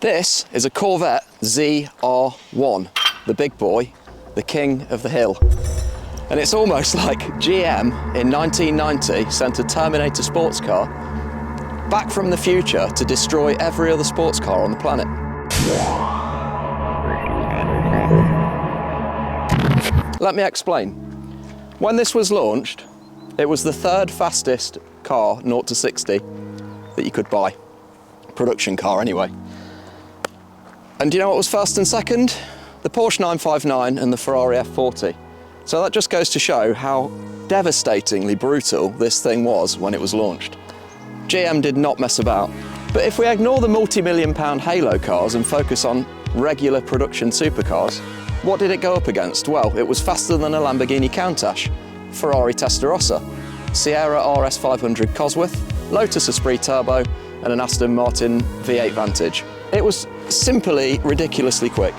This is a Corvette ZR1, the big boy, the king of the hill. And it's almost like GM in 1990 sent a Terminator sports car back from the future to destroy every other sports car on the planet. Let me explain. When this was launched, it was the third fastest car, 0 to 60, that you could buy. Production car anyway. And do you know what was first and second? The Porsche 959 and the Ferrari F40. So that just goes to show how devastatingly brutal this thing was when it was launched. GM did not mess about. But if we ignore the multi-million-pound halo cars and focus on regular production supercars, what did it go up against? Well, it was faster than a Lamborghini Countach, Ferrari Testarossa, Sierra RS500 Cosworth, Lotus Esprit Turbo, and an Aston Martin V8 Vantage. It was simply ridiculously quick.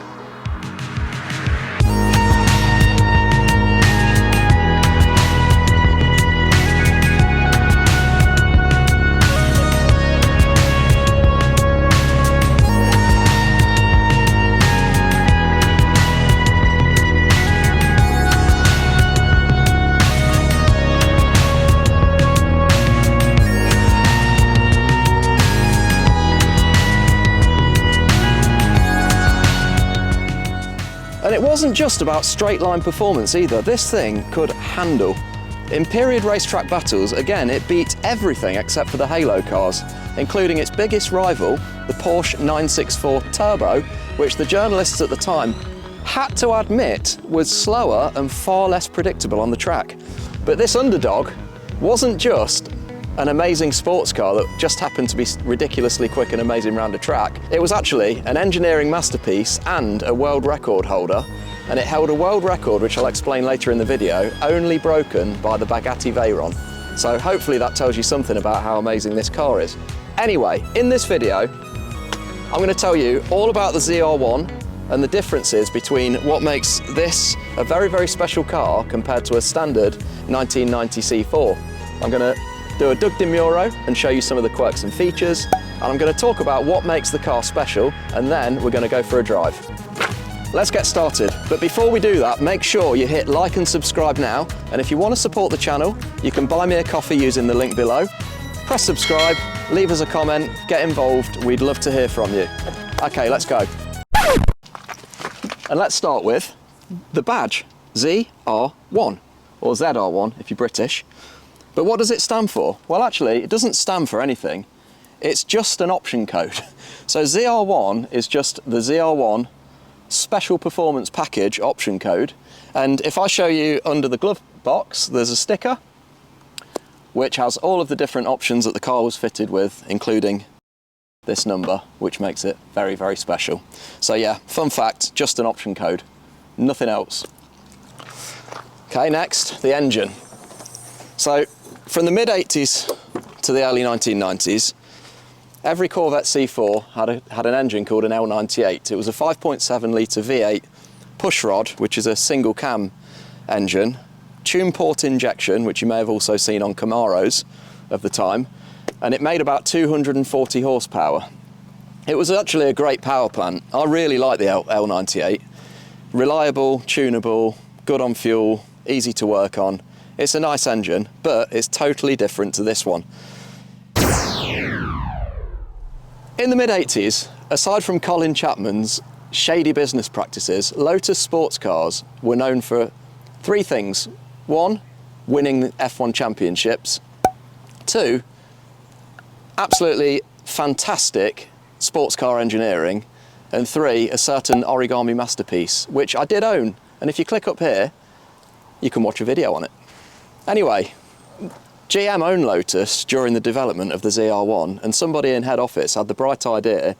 And it wasn't just about straight line performance either. This thing could handle. In period racetrack battles, again, it beat everything except for the halo cars, including its biggest rival, the Porsche 964 Turbo, which the journalists at the time had to admit was slower and far less predictable on the track. But this underdog wasn't just an amazing sports car that just happened to be ridiculously quick and amazing round a track. It was actually an engineering masterpiece and a world record holder, and it held a world record, which I'll explain later in the video, only broken by the Bugatti Veyron. So hopefully that tells you something about how amazing this car is. Anyway, in this video, I'm going to tell you all about the ZR1 and the differences between what makes this a very, very special car compared to a standard 1990 C4. I'm going to do a Doug DeMuro and show you some of the quirks and features, and I'm going to talk about what makes the car special, and then we're going to go for a drive. Let's get started, but before we do that, make sure you hit like and subscribe now, and if you want to support the channel, you can buy me a coffee using the link below. Press subscribe, leave us a comment, get involved, we'd love to hear from you. Okay, let's go. And let's start with the badge, ZR1, or ZR1 if you're British. But what does it stand for? Well, actually, it doesn't stand for anything. It's just an option code. So ZR1 is just the ZR1 Special Performance Package option code. And if I show you under the glove box, there's a sticker which has all of the different options that the car was fitted with, including this number, which makes it very, very special. So yeah, fun fact, just an option code, nothing else. Okay, next, the engine. So from the mid-80s to the early 1990s, every Corvette C4 had an engine called an L98. It was a 5.7 litre V8 pushrod, which is a single cam engine, tune port injection, which you may have also seen on Camaros of the time, and it made about 240 horsepower. It was actually a great power plant. I really like the L98. Reliable, tunable, good on fuel, easy to work on. It's a nice engine, but it's totally different to this one. In the mid-80s, aside from Colin Chapman's shady business practices, Lotus sports cars were known for three things. One, winning F1 championships. Two, absolutely fantastic sports car engineering. And three, a certain origami masterpiece, which I did own. And if you click up here, you can watch a video on it. Anyway, GM owned Lotus during the development of the ZR1, and somebody in head office had the bright idea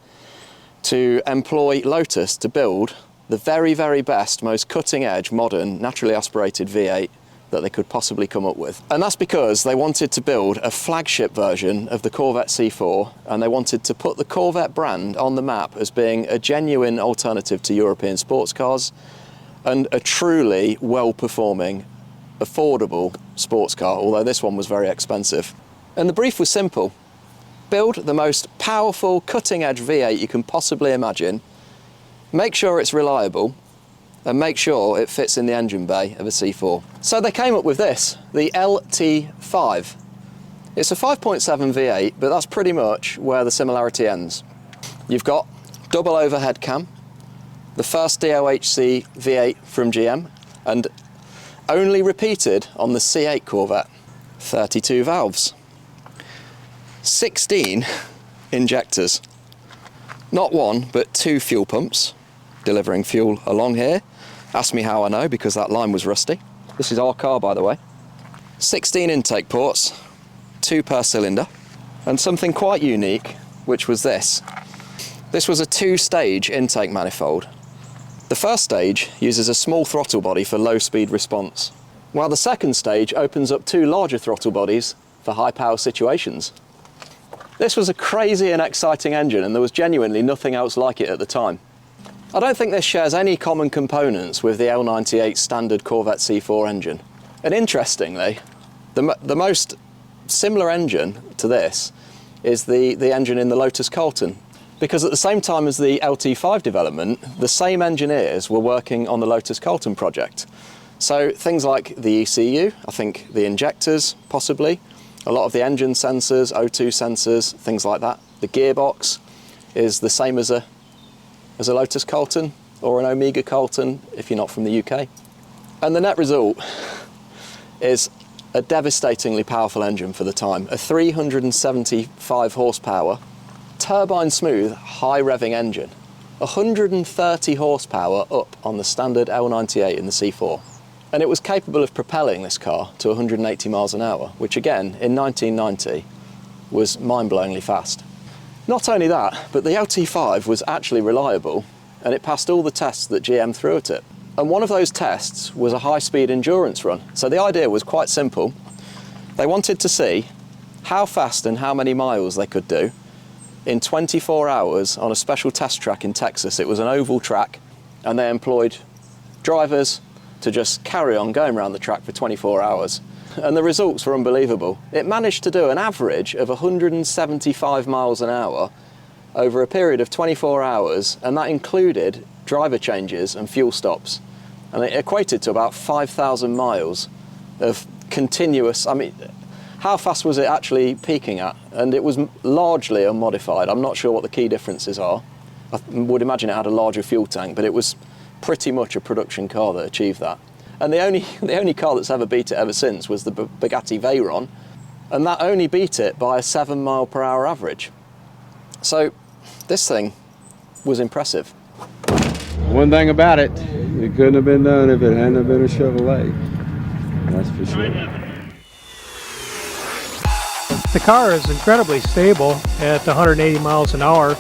to employ Lotus to build the very, very best, most cutting-edge, modern, naturally aspirated V8 that they could possibly come up with. And that's because they wanted to build a flagship version of the Corvette C4, and they wanted to put the Corvette brand on the map as being a genuine alternative to European sports cars and a truly well-performing, affordable sports car, although this one was very expensive. And the brief was simple. Build the most powerful, cutting-edge V8 you can possibly imagine, make sure it's reliable, and make sure it fits in the engine bay of a C4. So they came up with this, the LT5. It's a 5.7 V8, but that's pretty much where the similarity ends. You've got double overhead cam, the first DOHC V8 from GM, and only repeated on the C8 Corvette. 32 valves, 16 injectors, not one but 2 fuel pumps delivering fuel along here. Ask me how I know, because that line was rusty. This is our car, by the way. 16 intake ports, 2 per cylinder, and something quite unique, which was this. This was a 2-stage intake manifold. The first stage uses a small throttle body for low speed response, while the second stage opens up 2 larger throttle bodies for high power situations. This was a crazy and exciting engine, and there was genuinely nothing else like it at the time. I don't think this shares any common components with the L98 standard Corvette C4 engine. And interestingly, the most similar engine to this is the engine in the Lotus Carlton, because at the same time as the LT5 development, the same engineers were working on the Lotus Carlton project. So things like the ECU, I think the injectors possibly, a lot of the engine sensors, O2 sensors, things like that. The gearbox is the same as a Lotus Carlton or an Omega Carlton if you're not from the UK. And the net result is a devastatingly powerful engine for the time, a 375 horsepower, turbine smooth, high revving engine, 130 horsepower up on the standard L98 in the C4. And it was capable of propelling this car to 180 miles an hour, which again, in 1990, was mind-blowingly fast. Not only that, but the LT5 was actually reliable, and it passed all the tests that GM threw at it. And one of those tests was a high-speed endurance run. So the idea was quite simple. They wanted to see how fast and how many miles they could do in 24 hours on a special test track in Texas. It was an oval track, and they employed drivers to just carry on going around the track for 24 hours. And the results were unbelievable. It managed to do an average of 175 miles an hour over a period of 24 hours, and that included driver changes and fuel stops. And it equated to about 5,000 miles of continuous, I mean, how fast was it actually peaking at? And it was largely unmodified. I'm not sure what the key differences are. I would imagine it had a larger fuel tank, but it was pretty much a production car that achieved that. And the only car that's ever beat it ever since was the Bugatti Veyron, and that only beat it by a 7 mile per hour average. So this thing was impressive. One thing about it, it couldn't have been done if it hadn't been a Chevrolet. That's for sure. The car is incredibly stable at 180 miles an hour.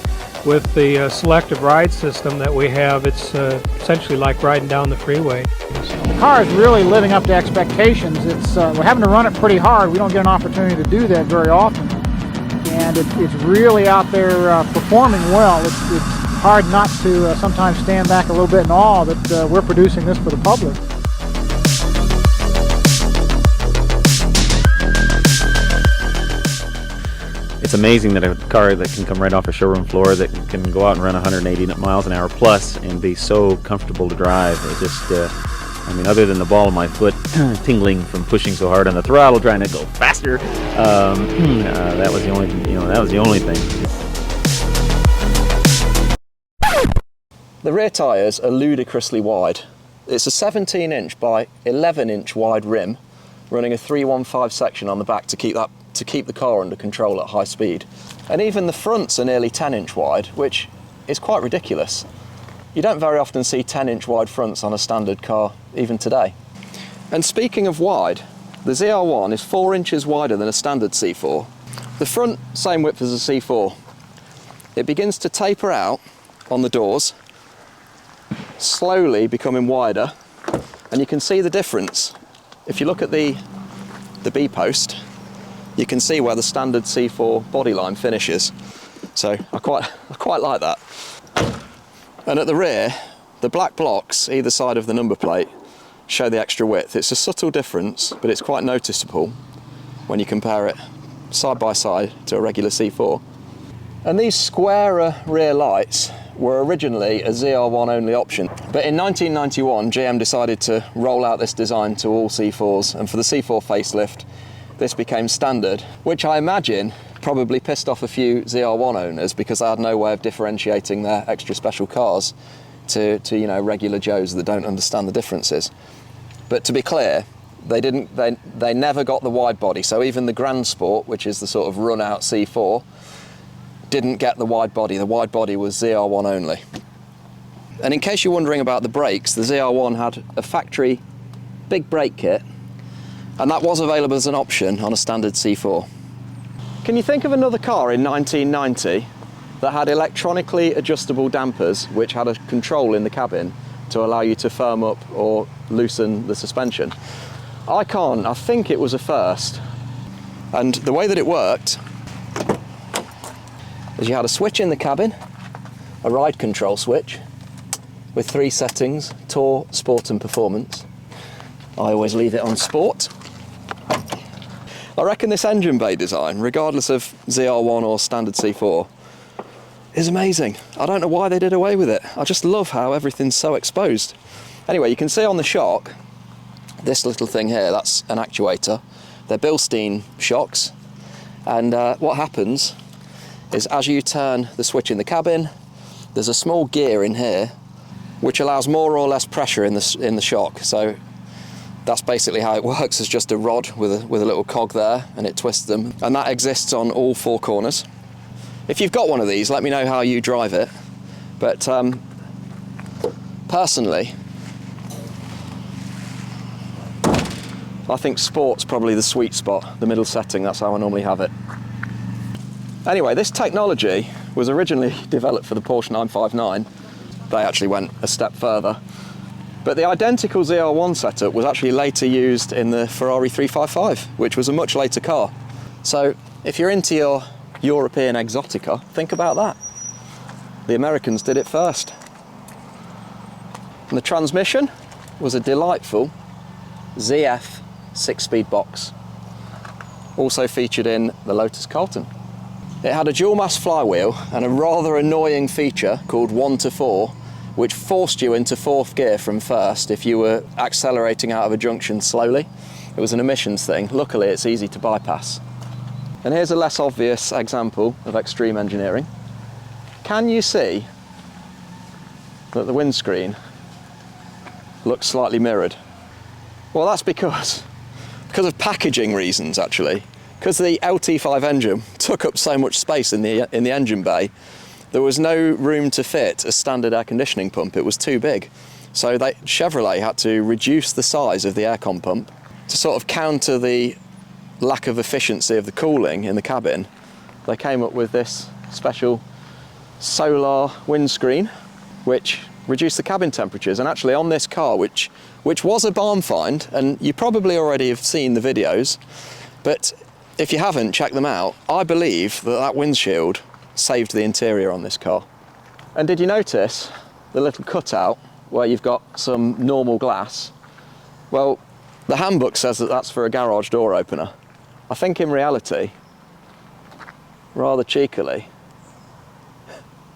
With the selective ride system that we have, it's essentially like riding down the freeway. The car is really living up to expectations. We're having to run it pretty hard. We don't get an opportunity to do that very often. And it's really out there performing well. It's hard not to sometimes stand back a little bit in awe that we're producing this for the public. It's amazing that a car that can come right off a showroom floor that can go out and run 180 miles an hour plus and be so comfortable to drive. It just, I mean, other than the ball of my foot tingling from pushing so hard on the throttle, trying to go faster, that was the only, that was the only thing. The rear tyres are ludicrously wide. It's a 17-inch by 11-inch wide rim, running a 315 section on the back to keep the car under control at high speed. And even the fronts are nearly 10-inch wide, which is quite ridiculous. You don't very often see 10-inch wide fronts on a standard car, even today. And speaking of wide, the ZR1 is 4 inches wider than a standard C4. The front, same width as a C4. It begins to taper out on the doors, slowly becoming wider, and you can see the difference. If you look at the B-post, you can see where the standard C4 bodyline finishes. So I quite like that. And at the rear, the black blocks either side of the number plate show the extra width. It's a subtle difference, but it's quite noticeable when you compare it side by side to a regular C4. And these squarer rear lights were originally a ZR1 only option, but in 1991 GM decided to roll out this design to all C4s, and for the C4 facelift this became standard, which I imagine probably pissed off a few ZR1 owners because they had no way of differentiating their extra special cars to you know, regular Joes that don't understand the differences. But to be clear, they never got the wide body, so even the Grand Sport, which is the sort of run out C4, didn't get the wide body. The wide body was ZR1 only. And in case you're wondering about the brakes, the ZR1 had a factory big brake kit, and that was available as an option on a standard C4. Can you think of another car in 1990 that had electronically adjustable dampers which had a control in the cabin to allow you to firm up or loosen the suspension? I can't. I think it was a first. And the way that it worked is you had a switch in the cabin, a ride control switch with 3 settings: Tour, Sport and Performance. I always leave it on Sport. I reckon this engine bay design, regardless of ZR1 or standard C4, is amazing. I don't know why they did away with it. I just love how everything's so exposed. Anyway, you can see on the shock, this little thing here, that's an actuator. They're Bilstein shocks, and what happens is as you turn the switch in the cabin, there's a small gear in here which allows more or less pressure in the shock. So that's basically how it works. It's just a rod with a little cog there, and it twists them, and that exists on all 4 corners. If you've got one of these, let me know how you drive it. But personally, I think Sport's probably the sweet spot, the middle setting. That's how I normally have it. Anyway, this technology was originally developed for the Porsche 959. They actually went a step further. But the identical ZR1 setup was actually later used in the Ferrari 355, which was a much later car. So if you're into your European exotica, think about that. The Americans did it first. And the transmission was a delightful ZF 6-speed box, also featured in the Lotus Carlton. It had a dual mass flywheel and a rather annoying feature called 1 to 4, which forced you into 4th gear from first if you were accelerating out of a junction slowly. It was an emissions thing. Luckily, it's easy to bypass. And here's a less obvious example of extreme engineering. Can you see that the windscreen looks slightly mirrored? Well, that's because of packaging reasons, actually. Because the LT5 engine took up so much space in the engine bay, there was no room to fit a standard air conditioning pump. It was too big. So Chevrolet had to reduce the size of the aircon pump to sort of counter the lack of efficiency of the cooling in the cabin. They came up with this special solar windscreen, which reduced the cabin temperatures. And actually on this car, which was a barn find, and you probably already have seen the videos, but if you haven't, check them out. I believe that windshield saved the interior on this car. And did you notice the little cutout where you've got some normal glass? Well, the handbook says that that's for a garage door opener. I think in reality, rather cheekily,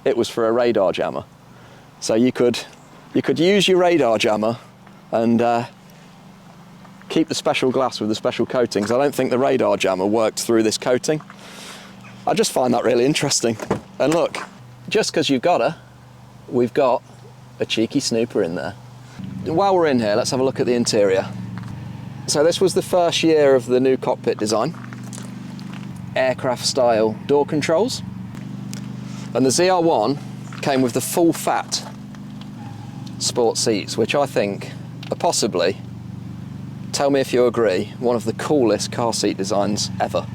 it was for a radar jammer. So you could use your radar jammer and keep the special glass with the special coatings. I don't think the radar jammer worked through this coating. I just find that really interesting. And look, just because you've got her, we've got a cheeky snooper in there. While we're in here, let's have a look at the interior. So this was the first year of the new cockpit design. Aircraft style door controls. And the ZR1 came with the full fat sport seats, which I think are possibly, tell me if you agree, one of the coolest car seat designs ever.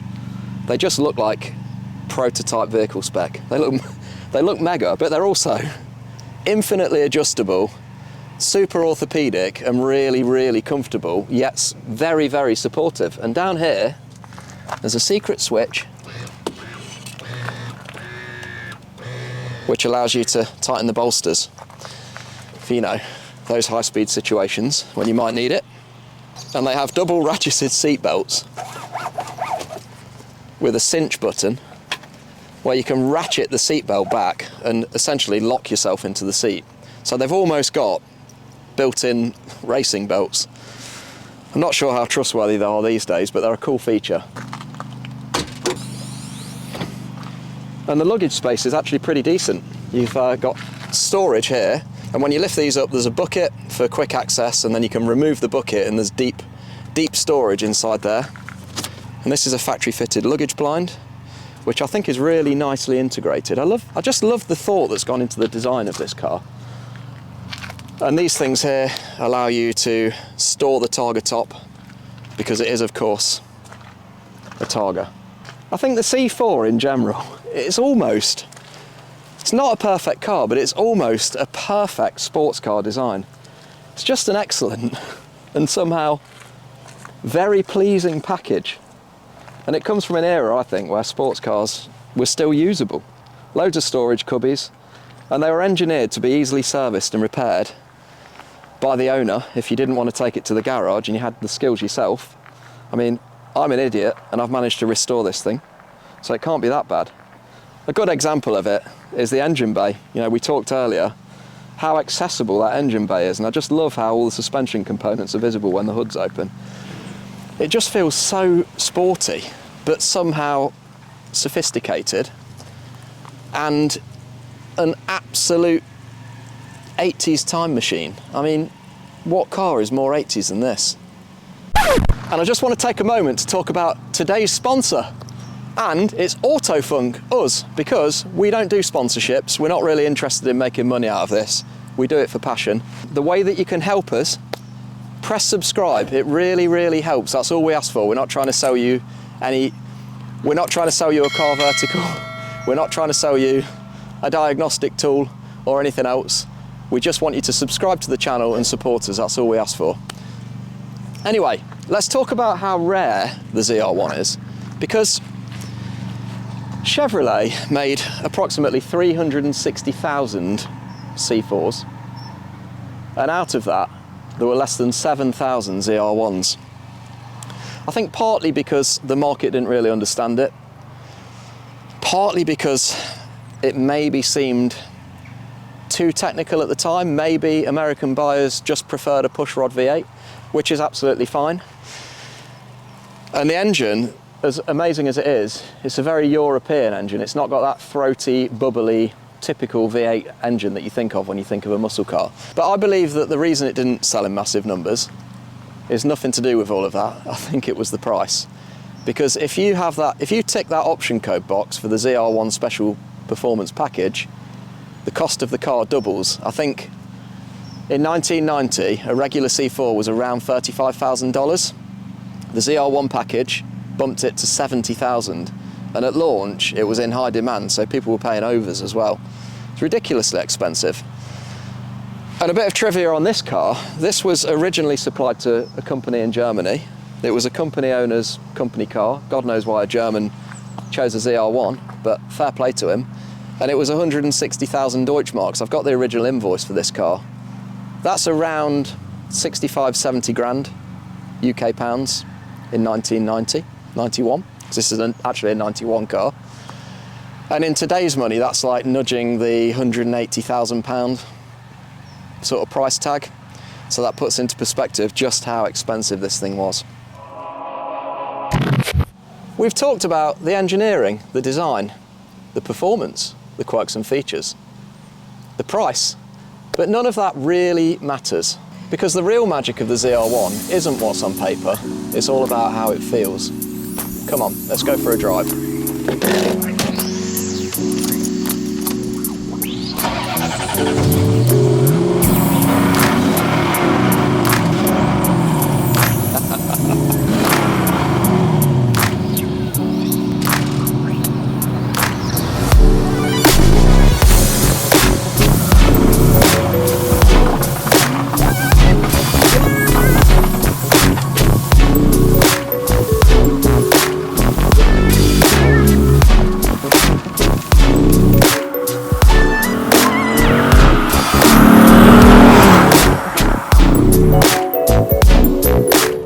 They just look like prototype vehicle spec. They look mega, but they're also infinitely adjustable, super orthopedic and really, really comfortable, yet very, very supportive. And down here, there's a secret switch which allows you to tighten the bolsters for, you know, those high-speed situations when you might need it. And they have double ratcheted seat belts with a cinch button where you can ratchet the seatbelt back and essentially lock yourself into the seat. So they've almost got built-in racing belts. I'm not sure how trustworthy they are these days, but they're a cool feature. And the luggage space is actually pretty decent. You've got storage here, and when you lift these up, there's a bucket for quick access, and then you can remove the bucket and there's deep storage inside there. And this is a factory fitted luggage blind, which I think is really nicely integrated. I just love the thought that's gone into the design of this car. And these things here allow you to store the Targa top, because it is of course a Targa. I think the C4 in general, it's not a perfect car, but it's almost a perfect sports car design. It's just an excellent and somehow very pleasing package. And it comes from an era, I think, where sports cars were still usable. Loads of storage cubbies, and they were engineered to be easily serviced and repaired by the owner if you didn't want to take it to the garage and you had the skills yourself. I mean, I'm an idiot and I've managed to restore this thing, so it can't be that bad. A good example of it is the engine bay. You know, we talked earlier how accessible that engine bay is, and I just love how all the suspension components are visible when the hood's open. It just feels so sporty, but somehow sophisticated, and an absolute 80s time machine. I mean, what car is more 80s than this? And I just want to take a moment to talk about today's sponsor, and it's Autofunk, us, because we don't do sponsorships. We're not really interested in making money out of this. We do it for passion. The way that you can help us, press subscribe. It really, really helps. That's all we ask for. We're not trying to sell you we're not trying to sell you a car vertical. We're not trying to sell you a diagnostic tool or anything else. We just want you to subscribe to the channel and support us. That's all we ask for. Anyway, let's talk about how rare the ZR1 is, because Chevrolet made approximately 360,000 C4s, and out of that there were less than 7,000 ZR1s. I think partly because the market didn't really understand it, partly because it maybe seemed too technical at the time. Maybe American buyers just preferred a pushrod V8, which is absolutely fine. And the engine, as amazing as it is, it's a very European engine. It's not got that throaty, bubbly, typical V8 engine that you think of when you think of a muscle car. But I believe that the reason it didn't sell in massive numbers is nothing to do with all of that. I think it was the price. Because if you tick that option code box for the ZR1 Special Performance Package, the cost of the car doubles. I think in 1990, a regular C4 was around $35,000. The ZR1 package bumped it to $70,000. And at launch, it was in high demand, so people were paying overs as well. It's ridiculously expensive. And a bit of trivia on this car, this was originally supplied to a company in Germany. It was a company owner's company car. God knows why a German chose a ZR1, but fair play to him. And it was 160,000 Deutschmarks. I've got the original invoice for this car. That's around 65, 70 grand UK pounds in 1990, 91. This is actually a 91 car. And in today's money, that's like nudging the £180,000 sort of price tag. So that puts into perspective just how expensive this thing was. We've talked about the engineering, the design, the performance, the quirks and features, the price, but none of that really matters, because the real magic of the ZR1 isn't what's on paper, it's all about how it feels. Come on, let's go for a drive.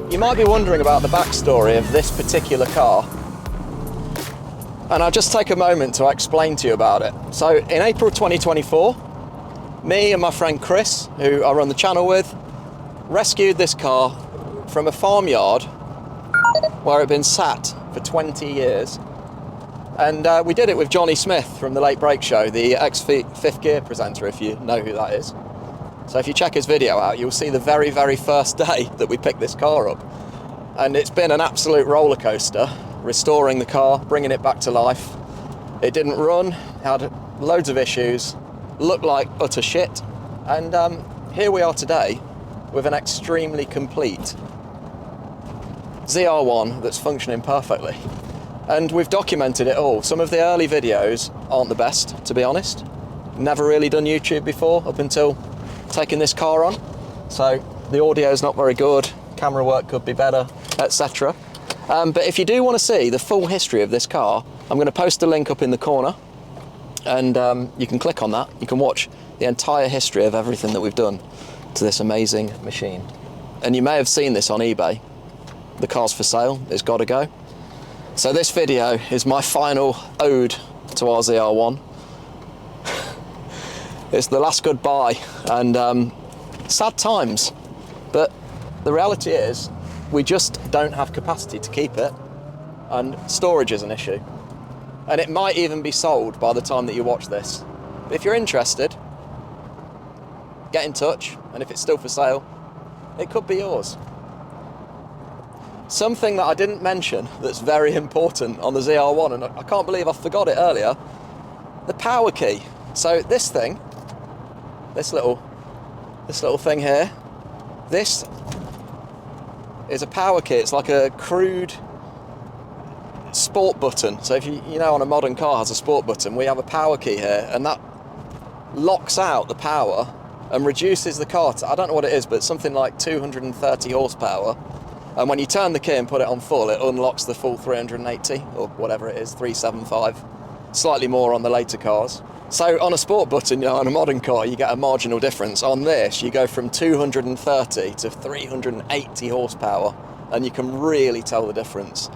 You might be wondering about the backstory of this particular car. And I'll just take a moment to explain to you about it. So in April 2024, me and my friend Chris, who I run the channel with, rescued this car from a farmyard where it had been sat for 20 years. And we did it with Johnny Smith from the Late Break Show, the ex-Fifth Gear presenter, if you know who that is. So if you check his video out, you'll see the very, very first day that we picked this car up. And it's been an absolute roller coaster, restoring the car, bringing it back to life. It didn't run, had loads of issues, looked like utter shit. And here we are today with an extremely complete ZR1 that's functioning perfectly. And we've documented it all. Some of the early videos aren't the best, to be honest. Never really done YouTube before, up until taking this car on. So the audio's not very good, camera work could be better, etc. But if you do want to see the full history of this car, I'm going to post a link up in the corner, and you can click on that. You can watch the entire history of everything that we've done to this amazing machine. And you may have seen this on eBay. The car's for sale, it's got to go. So this video is my final ode to our ZR1. It's the last goodbye, and sad times. But the reality is, we just don't have capacity to keep it, and storage is an issue. And it might even be sold by the time that you watch this. But if you're interested, get in touch, and if it's still for sale, it could be yours. Something that I didn't mention that's very important on the ZR1, and I can't believe I forgot it earlier, the power key. So this thing, this little thing here, this is a power key. It's like a crude sport button. So if you know, on a modern car has a sport button, we have a power key here, and that locks out the power and reduces the car to, I don't know what it is, but something like 230 horsepower. And when you turn the key and put it on full, it unlocks the full 380, or whatever it is, 375. Slightly more on the later cars. So on a sport button, you know, on a modern car, you get a marginal difference. On this, you go from 230 to 380 horsepower, and you can really tell the difference.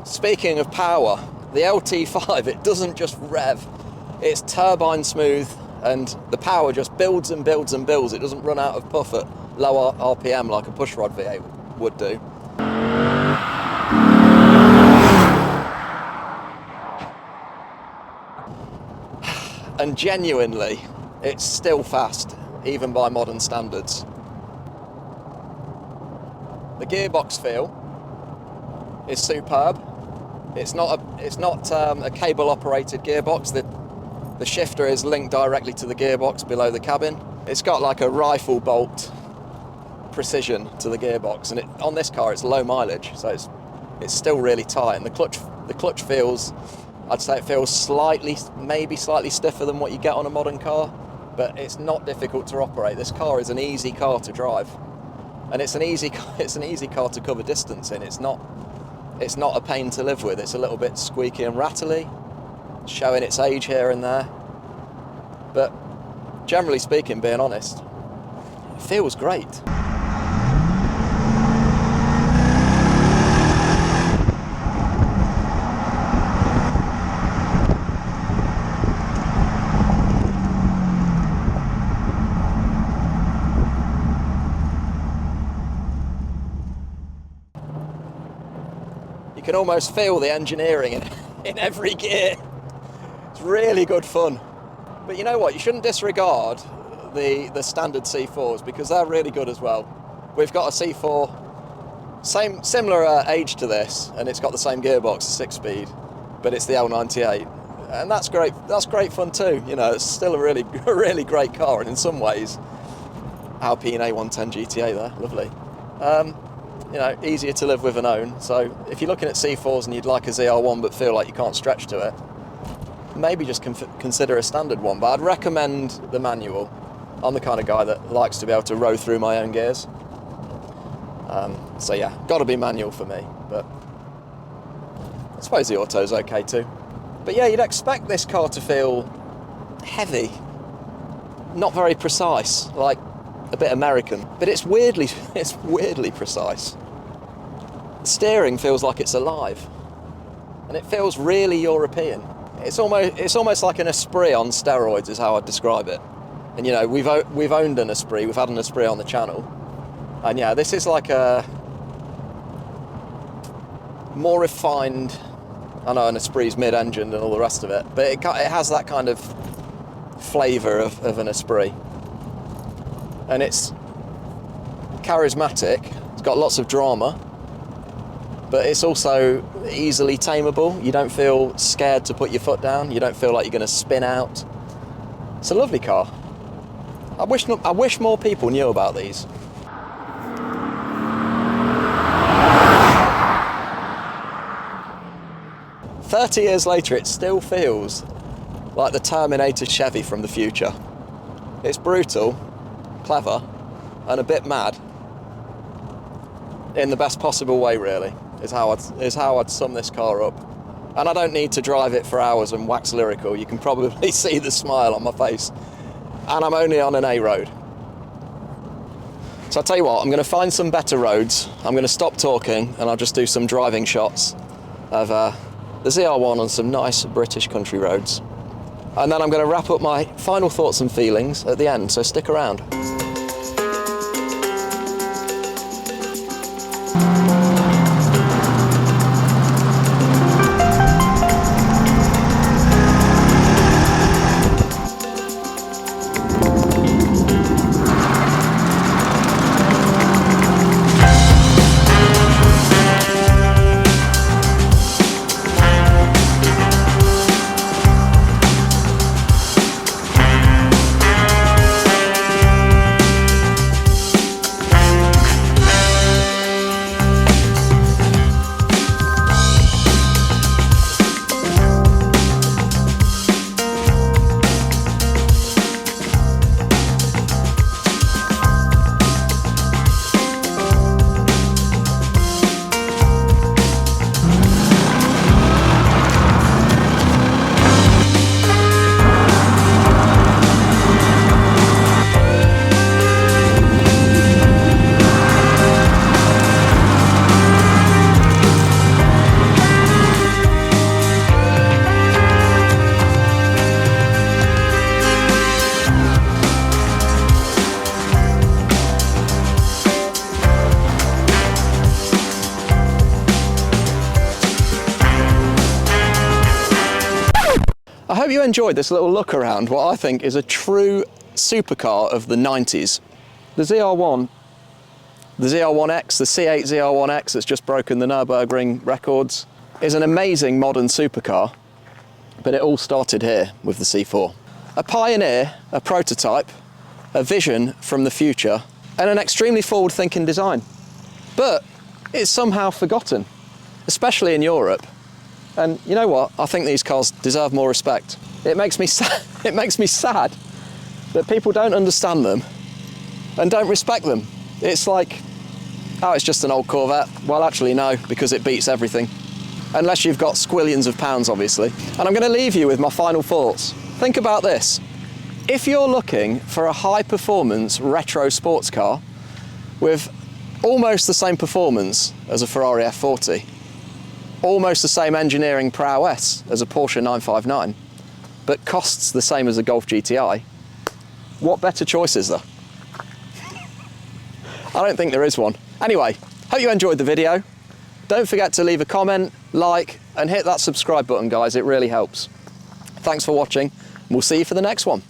Speaking of power, the LT5, it doesn't just rev, it's turbine smooth, and the power just builds and builds and builds. It doesn't run out of puff at lower RPM like a pushrod V8 would do. And genuinely, it's still fast, even by modern standards. The gearbox feel is superb. It's not a cable-operated gearbox. The shifter is linked directly to the gearbox below the cabin. It's got like a rifle bolt precision to the gearbox, and on this car it's low mileage, so it's still really tight. And the clutch feels, I'd say it feels maybe slightly stiffer than what you get on a modern car, but it's not difficult to operate. This car is an easy car to drive, and it's an easy car to cover distance in. It's not a pain to live with. It's a little bit squeaky and rattly, showing its age here and there. But generally speaking, being honest, it feels great. You can almost feel the engineering in every gear. It's really good fun. But you know what? You shouldn't disregard the standard C4s, because they're really good as well. We've got a C4, similar age to this, and it's got the same gearbox, a 6-speed, but it's the L98, and that's great. That's great fun too. You know, it's still a really great car, and in some ways, Alpine A110 GTA there, lovely. You know, easier to live with and own. So if you're looking at C4s and you'd like a ZR1 but feel like you can't stretch to it, maybe just consider a standard one. But I'd recommend the manual. I'm the kind of guy that likes to be able to row through my own gears. So yeah, got to be manual for me. But I suppose the auto's okay too. But yeah, you'd expect this car to feel heavy, not very precise, like a bit American, but it's weirdly precise. The steering feels like it's alive, and it feels really European. It's almost like an Esprit on steroids is how I'd describe it. And you know, we've owned an Esprit, we've had an Esprit on the channel, and yeah, this is like a more refined. I know an Esprit's mid-engine and all the rest of it, but it has that kind of flavour of an Esprit. And it's charismatic, it's got lots of drama, but it's also easily tameable. You don't feel scared to put your foot down, you don't feel like you're going to spin out. It's a lovely car. I wish more people knew about these. "30 years later, it still feels like the Terminator Chevy from the future. It's brutal, clever, and a bit mad. In the best possible way, really, is how I'd sum this car up. And I don't need to drive it for hours and wax lyrical. You can probably see the smile on my face. And I'm only on an A road. So I'll tell you what, I'm going to find some better roads. I'm going to stop talking and I'll just do some driving shots of the ZR1 on some nice British country roads. And then I'm going to wrap up my final thoughts and feelings at the end, so stick around. I hope you enjoyed this little look around what I think is a true supercar of the 90s. The ZR1, the ZR1X, the C8 ZR1X that's just broken the Nürburgring records, is an amazing modern supercar, but it all started here with the C4. A pioneer, a prototype, a vision from the future, and an extremely forward-thinking design. But it's somehow forgotten, especially in Europe. And you know what? I think these cars deserve more respect. It makes me sad. It makes me sad that people don't understand them and don't respect them. It's like, oh, it's just an old Corvette. Well, actually, no, because it beats everything. Unless you've got squillions of pounds, obviously. And I'm going to leave you with my final thoughts. Think about this. If you're looking for a high-performance retro sports car with almost the same performance as a Ferrari F40, almost the same engineering prowess as a Porsche 959, but costs the same as a Golf GTI, what better choice is there? I don't think there is one. Anyway, hope you enjoyed the video. Don't forget to leave a comment, like, and hit that subscribe button, guys. It really helps. Thanks for watching, and we'll see you for the next one.